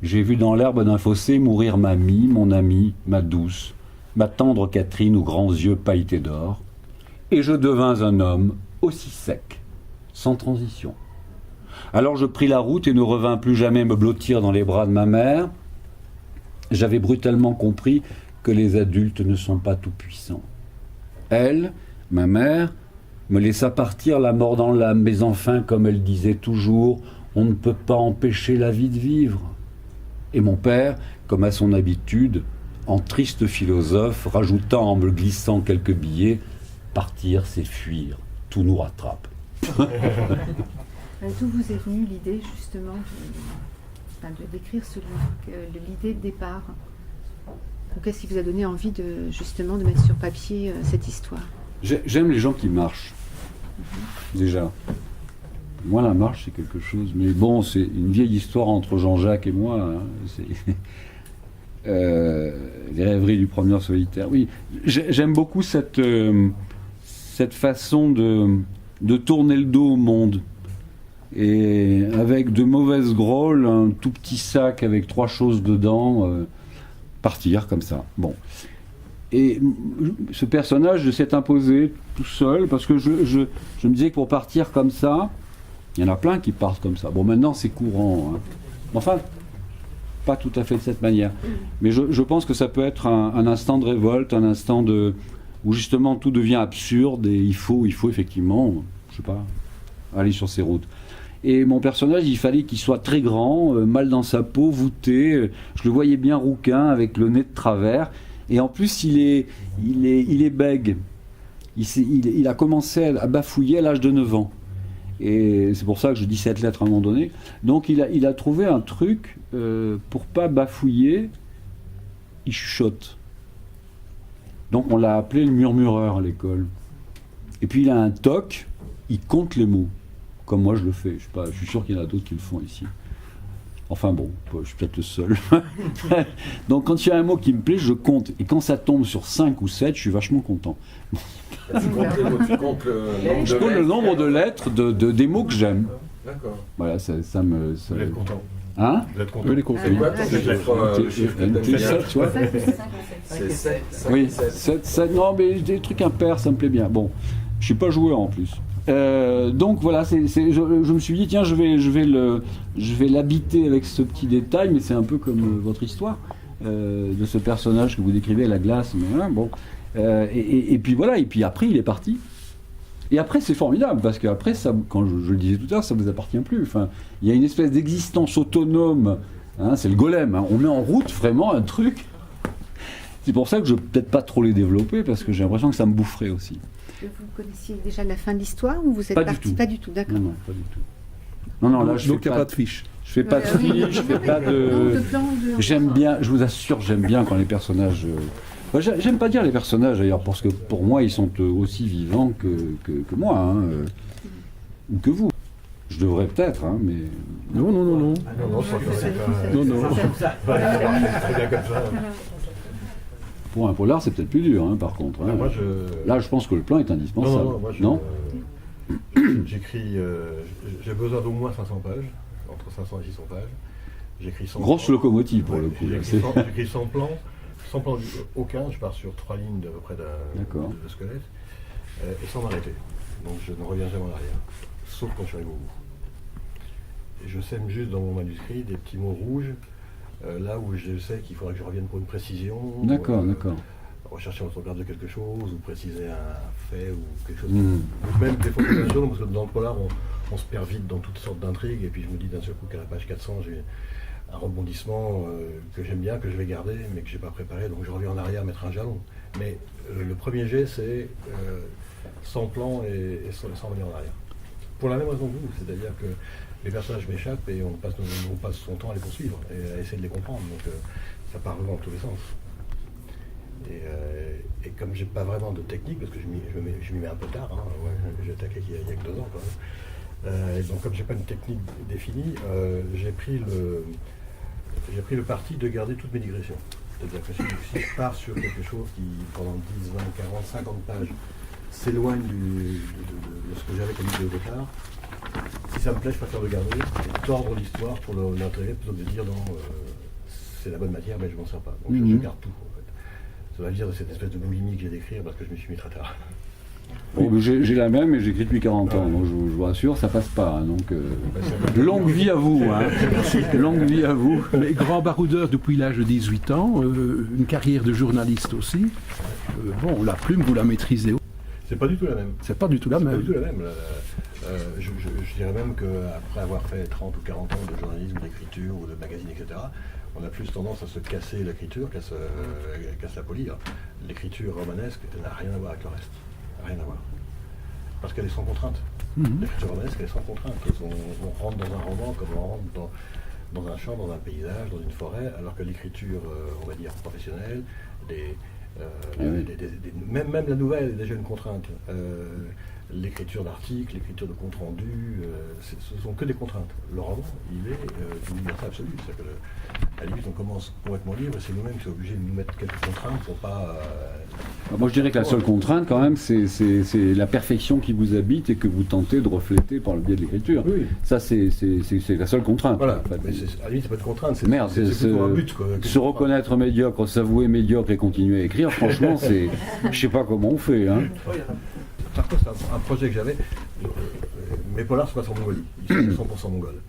j'ai vu dans l'herbe d'un fossé mourir ma mie, mon amie, ma douce, ma tendre Catherine aux grands yeux pailletés d'or, et je devins un homme aussi sec, sans transition. Alors je pris la route et ne revins plus jamais me blottir dans les bras de ma mère. J'avais brutalement compris que les adultes ne sont pas tout-puissants. Elle, ma mère, me laissa partir la mort dans l'âme, mais enfin, comme elle disait toujours, on ne peut pas empêcher la vie de vivre. Et mon père, comme à son habitude, en triste philosophe, rajouta en me glissant quelques billets, partir c'est fuir, tout nous rattrape. D'où vous est venue l'idée justement d'écrire ce livre, l'idée de départ? Ou qu'est-ce qui vous a donné envie justement de mettre sur papier cette histoire? J'aime les gens qui marchent, déjà. Moi, la marche, c'est quelque chose. Mais bon, c'est une vieille histoire entre Jean-Jacques et moi. Hein. C'est les rêveries du promeneur solitaire. Oui, j'aime beaucoup cette façon de tourner le dos au monde. Et avec de mauvaises grolles, un tout petit sac avec 3 choses dedans, partir comme ça. Bon. Et ce personnage s'est imposé tout seul, parce que je me disais que pour partir comme ça, il y en a plein qui partent comme ça. Bon, maintenant, c'est courant. Hein. Enfin, pas tout à fait de cette manière. Mais je pense que ça peut être un instant de révolte, un instant où justement tout devient absurde et il faut effectivement sais pas, aller sur ces routes. Et mon personnage, il fallait qu'il soit très grand, mal dans sa peau, voûté. Je le voyais bien rouquin, avec le nez de travers. Et en plus, il est bègue. Il a commencé à bafouiller à l'âge de 9 ans. Et c'est pour ça que je dis cette lettre à un moment donné. Donc il a trouvé un truc, pour pas bafouiller, il chuchote. Donc on l'a appelé le murmureur à l'école. Et puis il a un toc, il compte les mots. Comme moi je le fais. Je suis sûr qu'il y en a d'autres qui le font ici. Enfin bon, je suis peut-être le seul. Donc quand il y a un mot qui me plaît, je compte. Et quand ça tombe sur 5 ou 7, je suis vachement content. Tu comptes Le nombre de lettres des mots que j'aime. D'accord. Voilà, ça me... Ça... Vous êtes content. Hein? Vous êtes content. Eux, les conflits. C'est quoi le chiffre que t'aimes bien? 7, tu vois? C'est 7. Oui, 7, non, mais des trucs impairs, ça me plaît bien. Bon, je suis pas joueur en plus. Donc voilà, je me suis dit, tiens, je vais l'habiter avec ce petit détail, mais c'est un peu comme votre histoire de ce personnage que vous décrivez, la glace. Mais, voilà, bon. Et puis voilà, et puis après, il est parti. Et après, c'est formidable, parce qu'après, ça, quand je le disais tout à l'heure, ça ne vous appartient plus. Enfin, il y a une espèce d'existence autonome, hein, c'est le golem, hein. On met en route vraiment un truc. C'est pour ça que je ne vais peut-être pas trop les développer, parce que j'ai l'impression que ça me boufferait aussi. Vous connaissiez déjà la fin de l'histoire ou vous êtes Pas du parti? tout. Pas du tout, d'accord. Non, pas du tout. Non, là, je Donc il fais n'y a pas de fiche. Je fais pas de fiche, je fais pas de... J'aime bien, je vous assure, j'aime bien quand les personnages... J'aime pas dire les personnages d'ailleurs, parce que pour moi ils sont aussi vivants que moi, hein, ou que vous. Je devrais peut-être, hein, mais... Non. Non, non, c'est Non, non. très bien comme ça. Pour un polar, c'est peut-être plus dur, hein, par contre. Hein. Moi, Là, je pense que le plan est indispensable. Non, moi, non j'écris, j'ai besoin d'au moins 500 pages, entre 500 et 600 pages. J'écris 100 Grosse plans. locomotive, pour le coup. là, c'est- J'écris 100 plans aucun, je pars sur 3 lignes d'à peu près D'accord. de squelette, et sans m'arrêter. Donc je ne reviens jamais en arrière, sauf quand je suis arrivé au bout. Et je sème juste dans mon manuscrit des petits mots rouges, là où je sais qu'il faudra que je revienne pour une précision. D'accord, d'accord. Rechercher l'orthographe de quelque chose, ou préciser un fait, ou quelque chose. Mm. Ou même des fois quelque chose, parce que dans le polar, on se perd vite dans toutes sortes d'intrigues, et puis je me dis d'un seul coup qu'à la page 400, j'ai un rebondissement que j'aime bien, que je vais garder, mais que je n'ai pas préparé, donc je reviens en arrière mettre un jalon. Mais le premier jet, c'est sans plan et sans revenir en arrière. Pour la même raison que vous, c'est-à-dire que les personnages m'échappent et on passe son temps à les poursuivre et à essayer de les comprendre, donc ça part vraiment dans tous les sens. Et comme j'ai pas vraiment de technique, parce que je m'y mets un peu tard, hein, ouais, j'ai attaqué il y a que 2 ans quand même. Et donc comme j'ai pas une technique définie, j'ai pris le parti de garder toutes mes digressions. C'est-à-dire que si je pars sur quelque chose qui, pendant 10, 20, 40, 50 pages, s'éloigne de ce que j'avais comme idée au départ, si ça me plaît, je préfère le garder et tordre l'histoire pour l'intégrer plutôt que de dire non, c'est la bonne matière, mais je m'en sers pas. Donc je garde tout en fait. Ça va dire de cette espèce de boulimie que j'ai décrire parce que je me suis mis très tard. Bon, j'ai la même et j'écris depuis 40 ans, donc je vous rassure, ça passe pas. Hein, donc, longue vie à vous. Hein. Longue vie à vous. Mais grand baroudeur depuis l'âge de 18 ans, une carrière de journaliste aussi. Bon, la plume, vous la maîtrisez. C'est pas du tout la même. C'est pas du tout la C'est pas même. du tout la même. Je dirais même qu'après avoir fait 30 ou 40 ans de journalisme, d'écriture ou de magazine, etc., on a plus tendance à se casser l'écriture qu'à se la polir. L'écriture romanesque n'a rien à voir avec le reste. Rien à voir. Parce qu'elle est sans contrainte. L'écriture romanesque, elle est sans contrainte. On rentre dans un roman comme on rentre dans un champ, dans un paysage, dans une forêt, alors que l'écriture, on va dire, professionnelle, même la nouvelle est déjà une contrainte. L'écriture d'articles, l'écriture de compte rendu, ce sont que des contraintes. Le roman, il est d'une liberté absolue. C'est-à-dire que, à la limite, on commence complètement libre et c'est nous-mêmes qui sommes obligés de nous mettre quelques contraintes pour pas... Moi, je dirais que la seule contrainte, quand même, c'est la perfection qui vous habite et que vous tentez de refléter par le biais de l'écriture. Oui. Ça, c'est la seule contrainte. Voilà, en fait. mais à la limite, c'est pas de contrainte, c'est Merde, c'est plutôt un but. Quoi, se reconnaître médiocre, s'avouer médiocre et continuer à écrire, franchement, c'est... Je sais pas comment on fait. Hein. Par contre, c'est un projet que j'avais. Mes polars se passent en Mongolie. Ils sont 100% mongols.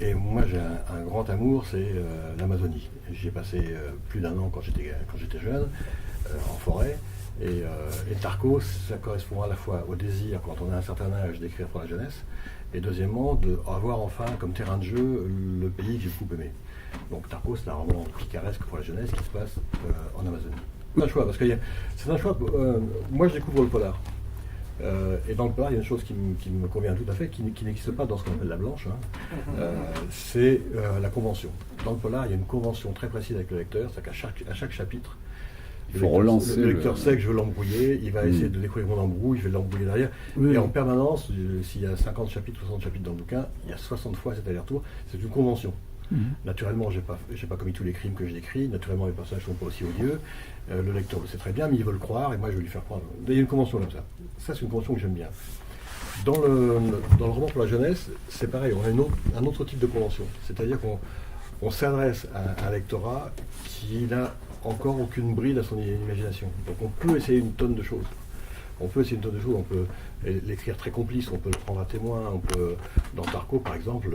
Et moi, j'ai un grand amour, c'est l'Amazonie. J'y ai passé plus d'1 an quand j'étais jeune, en forêt. Et Tarkos, ça correspond à la fois au désir, quand on a un certain âge, d'écrire pour la jeunesse, et deuxièmement, d'avoir enfin comme terrain de jeu le pays que j'ai beaucoup aimé. Donc Tarkos, c'est un roman picaresque pour la jeunesse qui se passe en Amazonie. C'est un choix, parce que c'est un choix. Moi, je découvre le polar. Et dans le polar, il y a une chose qui me convient tout à fait, qui n'existe pas dans ce qu'on appelle la blanche, c'est la convention. Dans le polar, il y a une convention très précise avec le lecteur, c'est-à-dire qu'à chaque chapitre, le lecteur sait que je veux l'embrouiller, il va essayer de découvrir mon embrouille, je vais l'embrouiller derrière. Oui. Et en permanence, s'il y a 50 chapitres, 60 chapitres dans le bouquin, il y a 60 fois cet aller-retour, c'est une convention. Naturellement, j'ai pas commis tous les crimes que je décris, naturellement les personnages ne sont pas aussi odieux, le lecteur le sait très bien, mais il veut le croire, et moi je vais lui faire croire. Il y a une convention comme ça. Ça, c'est une convention que j'aime bien. Dans le roman pour la jeunesse, c'est pareil, on a un autre type de convention. C'est-à-dire qu'on s'adresse à un lectorat qui n'a encore aucune bride à son imagination. Donc on peut essayer une tonne de choses. On peut l'écrire très complice, on peut le prendre à témoin, dans Tarkos par exemple,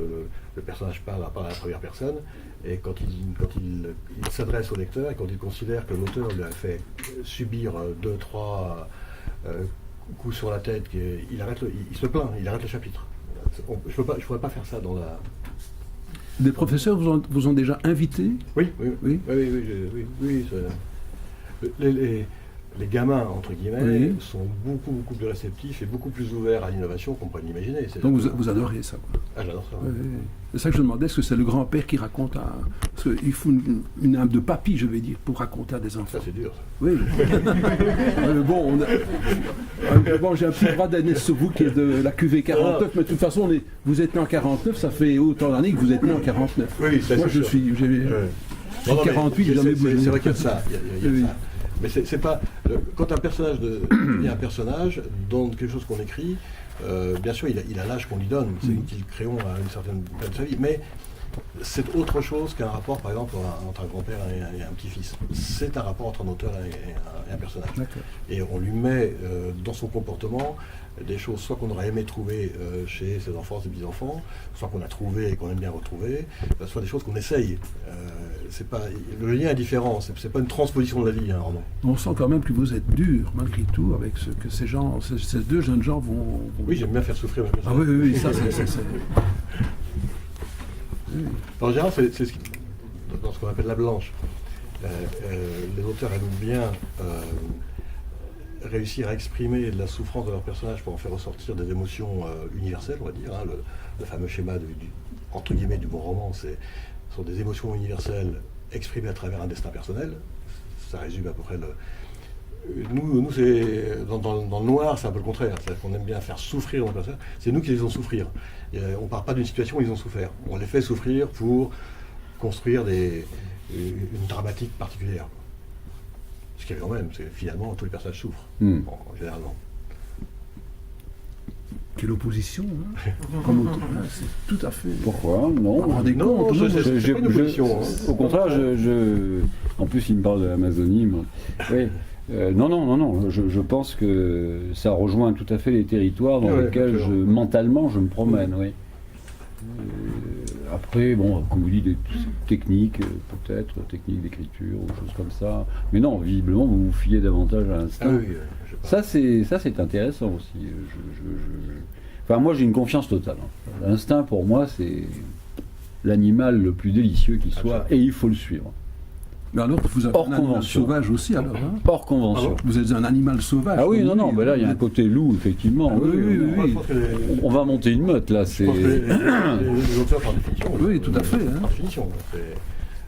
le personnage parle à la première personne, et quand il s'adresse au lecteur, et quand il considère que l'auteur lui a fait subir 2-3 coups sur la tête, il se plaint, il arrête le chapitre. Je ne pourrais pas faire ça dans la... Des professeurs vous ont déjà invité? Oui. Les gamins, entre guillemets, sont beaucoup plus réceptifs et beaucoup plus ouverts à l'innovation qu'on pourrait l'imaginer. Donc vous adorez ça, quoi. Ah, j'adore ça. Oui. C'est ça que je demandais, est-ce que c'est le grand-père qui raconte parce qu'il faut une âme de papy, je vais dire, pour raconter à des enfants. Ça, c'est dur, ça. Oui. Bon, j'ai un petit bras d'Agnès sur vous qui est de la QV 49, mais de toute façon, vous êtes né en 49, ça fait autant d'années que vous êtes né en 49. Oui, ça, moi, j'ai 48, j'ai jamais bougé. C'est vrai qu'il y a de ça. Il y a ça. Mais c'est pas. Quand un personnage devient un personnage, dans quelque chose qu'on écrit, bien sûr, il a l'âge qu'on lui donne, c'est nous qui le créons à une certaine période de sa vie, mais c'est autre chose qu'un rapport, par exemple, entre un grand-père et un petit-fils. C'est un rapport entre un auteur et un personnage. D'accord. Et on lui met dans son comportement des choses soit qu'on aurait aimé trouver chez ses enfants, ses petits-enfants, soit qu'on a trouvé et qu'on aime bien retrouver, soit des choses qu'on essaye. Le lien est différent, c'est pas une transposition de la vie, un roman. On sent quand même que vous êtes dur, malgré tout, avec ce que ces deux jeunes gens vont... Oui, j'aime bien faire souffrir mes personnages. Ah oui, ça c'est... En général, c'est dans ce qu'on appelle la blanche. Les auteurs aiment bien réussir à exprimer la souffrance de leurs personnages pour en faire ressortir des émotions universelles, on va dire. Le fameux schéma entre guillemets du bon roman, ce sont des émotions universelles exprimées à travers un destin personnel. Ça résume à peu près Nous c'est dans le noir, c'est un peu le contraire. C'est-à-dire qu'on aime bien faire souffrir nos personnages. C'est nous qui les faisons souffrir. On ne part pas d'une situation où ils ont souffert. On les fait souffrir pour construire une dramatique particulière. Ce qui est quand même, c'est finalement tous les personnages souffrent, généralement. Quelle opposition, hein. C'est tout à fait... Pourquoi? Non, c'est pas une opposition. Au contraire, en plus il me parle de l'Amazonie. Oui. Non, je pense que ça rejoint tout à fait les territoires dans lesquels mentalement je me promène, oui. Après, bon, comme vous dites, des techniques, peut-être, techniques d'écriture ou choses comme ça. Mais non, visiblement, vous vous fiez davantage à l'instinct. Ça, c'est intéressant aussi. Enfin, moi, j'ai une confiance totale. L'instinct, pour moi, c'est l'animal le plus délicieux qui soit, et il faut le suivre. Mais alors, vous êtes un animal sauvage aussi, alors, hein? Hors convention. Vous êtes un animal sauvage. Ah oui, non, mais là, il y a un côté loup, effectivement. Ah, oui. On va monter une meute, là. Je pense que les auteurs, par définition. Oui, tout à fait. Par définition.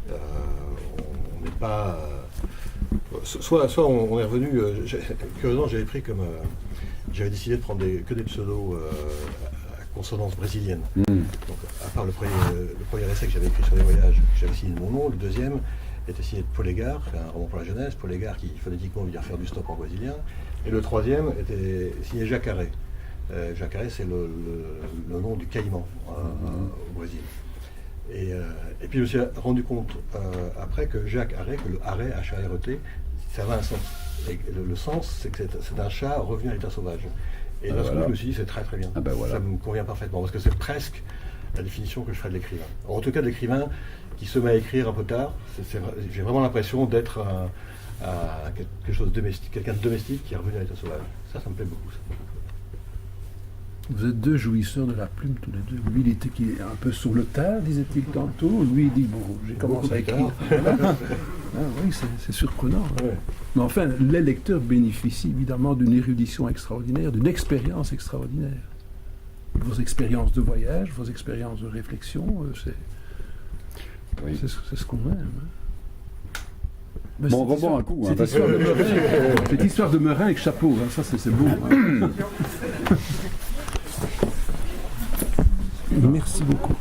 On n'est pas... Soit on est revenu... curieusement, j'avais décidé de prendre que des pseudos à consonance brésilienne. Donc, à part le premier essai que j'avais écrit sur les voyages, j'avais signé de mon nom. Le deuxième était signé de Paul Égard, un roman pour la jeunesse. Paul Égard qui phonétiquement veut dire faire du stop en brésilien. Et le troisième était signé Jacques Arrêt. Jacques Arrêt, c'est le nom du caïman au Brésil. Et puis je me suis rendu compte après que Jacques Arrêt, que le Arrêt, H-A-R-E-T, ça avait un sens. Et le sens, c'est que c'est un chat revenu à l'état sauvage. Et là, je me suis dit, c'est très très bien. Ça me convient parfaitement, parce que c'est presque la définition que je ferais de l'écrivain. En tout cas, de l'écrivain qui se met à écrire un peu tard, j'ai vraiment l'impression d'être à quelque chose de domestique, quelqu'un de domestique qui est revenu à l'état sauvage. Ça me plaît beaucoup. Ça. Vous êtes deux jouisseurs de la plume tous les deux. Lui, il était un peu sur le tard, disait-il tantôt. Lui, il dit, bon, j'ai commencé à écrire. Ah, oui, c'est surprenant. Ouais. Mais enfin, les lecteurs bénéficient évidemment d'une érudition extraordinaire, d'une expérience extraordinaire. Vos expériences de voyage, vos expériences de réflexion, c'est ce qu'on aime. Mais bon, on va boire un coup. Cette histoire de Merin, cette histoire de Merin avec chapeau, hein, ça c'est beau. Hein. Merci beaucoup.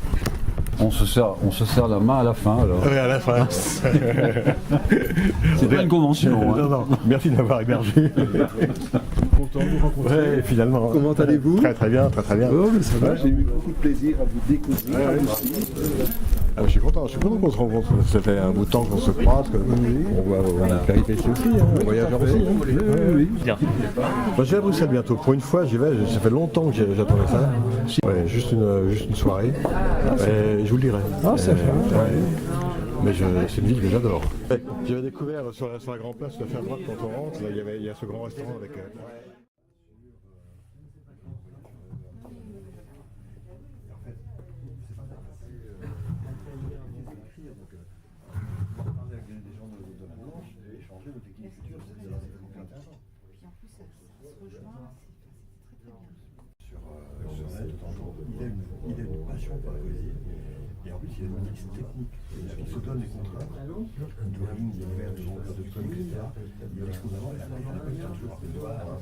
On se serre la main à la fin alors. Oui, à la fin. C'est pas une convention. Hein. Non. Merci de m'avoir hébergé. Content de vous rencontrer. Ouais, finalement. Comment allez-vous? Très bien. Oh, mais ça va, j'ai eu beaucoup de plaisir à vous découvrir. Je suis content qu'on se rencontre. Ça fait un bout de temps qu'on se croise. On a péripéties aussi, hein, voyageurs aussi. Oui. Je vais à Bruxelles bientôt. Pour une fois, j'y vais. Ça fait longtemps que j'attendais ça. Ouais, juste une soirée. Et je vous le dirai. Ah, c'est fait. Mais c'est une ville que j'adore. J'avais découvert sur la grande place, tout à fait à droite quand on rentre, là, il y a ce grand restaurant avec... Il a une passion pour la poésie et en plus il a une liste technique. Il se donne des contraintes, de lignes, des vers, des longueurs de ton, etc. Il expose avant et après il a pas de toujours des devoirs.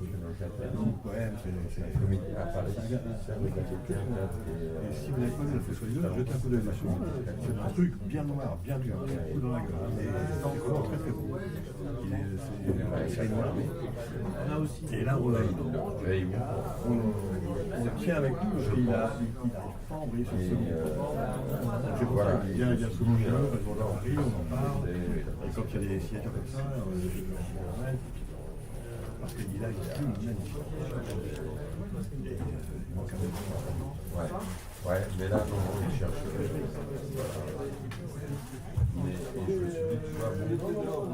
Poème, c'est comédie. Et si vous n'avez pas vu la fausse solidaire, jetez un coup d'œil dessus. C'est un truc bien noir, bien dur, un coup dans la gueule. Et c'est encore très très beau. C'est noir. Et là on l'a. On tient avec nous parce qu'il a pas envoyé sur ce second. C'est pour ça qu'il y a souvent chez nous, parce qu'on arrive, on en parle, et quand il y a des signatures comme ça, je le ramène, parce qu'il a une plume magnifique. Et il manque un peu. Ouais, mais là, non, il cherche. Mais je me suis dit, tu vas monter dehors.